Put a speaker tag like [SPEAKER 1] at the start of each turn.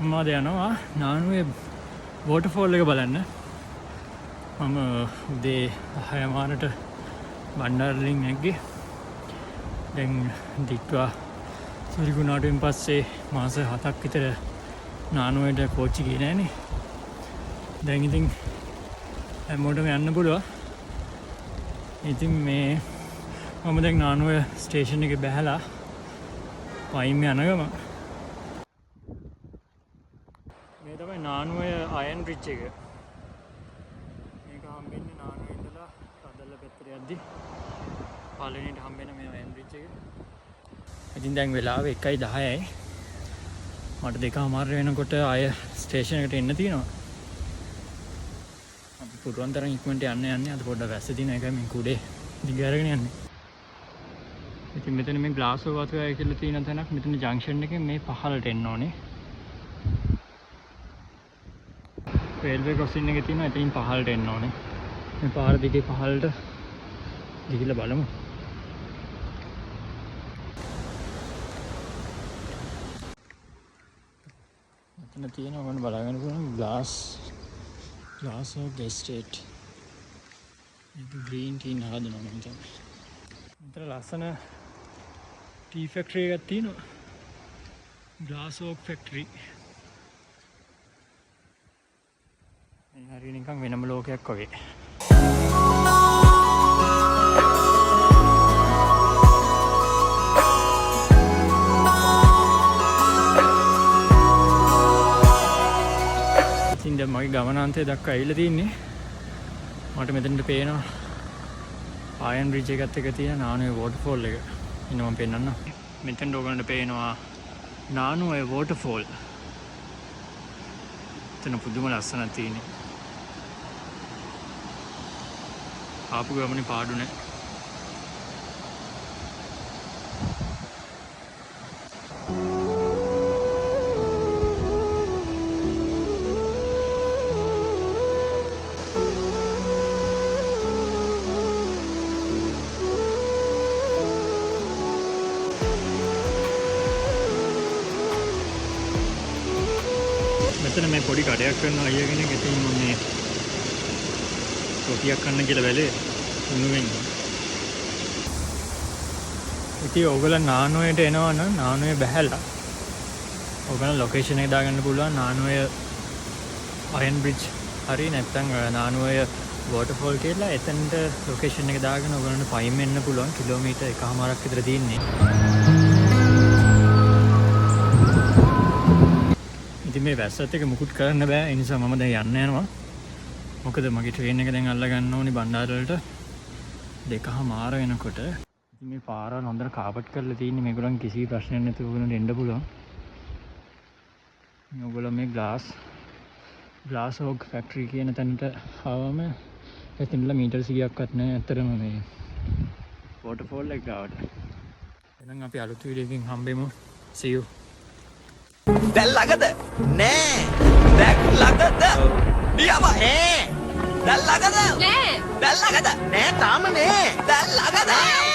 [SPEAKER 1] මම යනවා නානුවේ වෝටර්ෆෝල් එක බලන්න. මම උදේ 6 මාරට බණ්ඩාරලින් නැග්ගේ. දැන් දික්වා සුරිගුණාටුවෙන් පස්සේ මාස 7ක් විතර නානුවේට කෝච්චි ගියේ නෑනේ. දැන් ඉතින් හැමෝටම යන්න පුළුවන්. ඉතින් මේ මම දැන් නානුවේ ස්ටේෂන් එකේ බැහැලා පයින් යන ගම මේ තමයි නානුවේ අයන් බ්‍රිජ් එක. මේක හම්බෙන්නේ නානුවේ ඉඳලා රදල්ල පැත්තට යද්දි පළවෙනිට හම්බෙන මේ අයන් බ්‍රිජ් එක. ඉතින් දැන් වෙලාව 1:10යි. මට 2:00 වෙනකොට ආය ස්ටේෂන් එකට එන්න තියෙනවා. අපි පුරුවන් තරම් ඉක්මනට යන්නේ. අද පොඩ්ඩක් වැස්ස දින එකයි මේ කුඩේ දිග අරගෙන යන්නේ. ඉතින් මෙතන මේ ග්ලාස්ගෝ වතුරයි කියලා තියෙන තැනක්. මෙතන ජංක්ෂන් එකේ මේ පහළට එන්න ඕනේ. රේල්වේ ක්‍රොසින් එකේ තියෙනවා. එතනින් පහළට එන්න ඕනේ. මේ පාර දිගේ පහළට ගිහිල්ලා බලමු. මෙතන තියෙනවා මොන බලාගෙන පුළුවන් ග්ලාස්ගෝ එස්ටේට්. මේක ග්‍රීන් ටී හදනවා මම හිතන්නේ. මෙතන ලස්සන ටී ෆැක්ටරි එකක් තියෙනවා. ග්ලාස්ගෝ ෆැක්ටරි. මේ හරිය නිකන් වෙනම ලෝකයක් වගේ. ඉතින් දැන් මගේ ගමනාන්තය දක්වා ඇවිල්ලා තින්නේ. මට මෙතනට පේනවා අයන් බ්‍රිජ් එකත් එක්ක තියෙන නානුවේ වෝටර්ෆෝල් එක. ඉන්න මම පෙන්නන්නම්. මෙතෙන්ට ඔයගොල්ලන්ට පේනවා නානුවේ වෝටර්ෆෝල්. එතන පුදුම ලස්සනක් තියෙන්නේ. ආපු ගමනේ පාඩු නැහැ. මෙතන මේ පොඩි කඩයක් කරන අයියා කෙනෙක් ඉතින් මම මේ රොටියක් කන්න කියලා බැලුවේ උණු වෙන්න. ඉතින් ඕගොල්ලෝ නානුවේට එනවා නම් නානුවේ බැහැලා ඕගොල්ලෝ ලොකේෂන් එක දාගන්න පුළුවන්. නානුවේ අයන් බ්‍රිජ් හරි නැත්නම් නානුවේ වෝටර්ෆෝල් කියලා එතනට ලොකේෂන් එක දාගෙන ඕගොල්ලන්ට පයින් වෙන්න පුළුවන්. කිලෝමීටර් 1.5ක් විතර තියෙන්නේ. ඉතින් මේ වැස්සත් එක මුකුත් කරන්න බෑ. ඒ නිසා මම දැන් යන්න යනවා. මොකද මගේ ට්‍රේන් එක දැන් අල්ල ගන්න ඕනේ බණ්ඩාර වලට 2:00 වෙනකොට. ඉතින් මේ පාරවල් හොඳට කාපට් කරලා තියෙන්නේ. මේගොල්ලන් කිසි ප්‍රශ්නයක් නැතුව ඔයගොල්ලන්ට එන්න පුළුවන්. මේගොල්ලෝ මේ ග්ලාස්ගෝ ෆැක්ටරි කියන තැනට ආවම එතනලා මීටර් 100ක්වත් නැහැ. ඇත්තටම මේ වෝටර්ෆෝල් එක ගාවට. එහෙනම් අපි අලුත් වීඩියෝ එකකින් හම්බෙමු. see you.
[SPEAKER 2] දැන් ළඟද? නෑ. දැන් ළඟද? නියම නෑ. දැන් ළඟද? නෑ. දැන් ළඟද? නෑ තාම නෑ. දැන් ළඟද?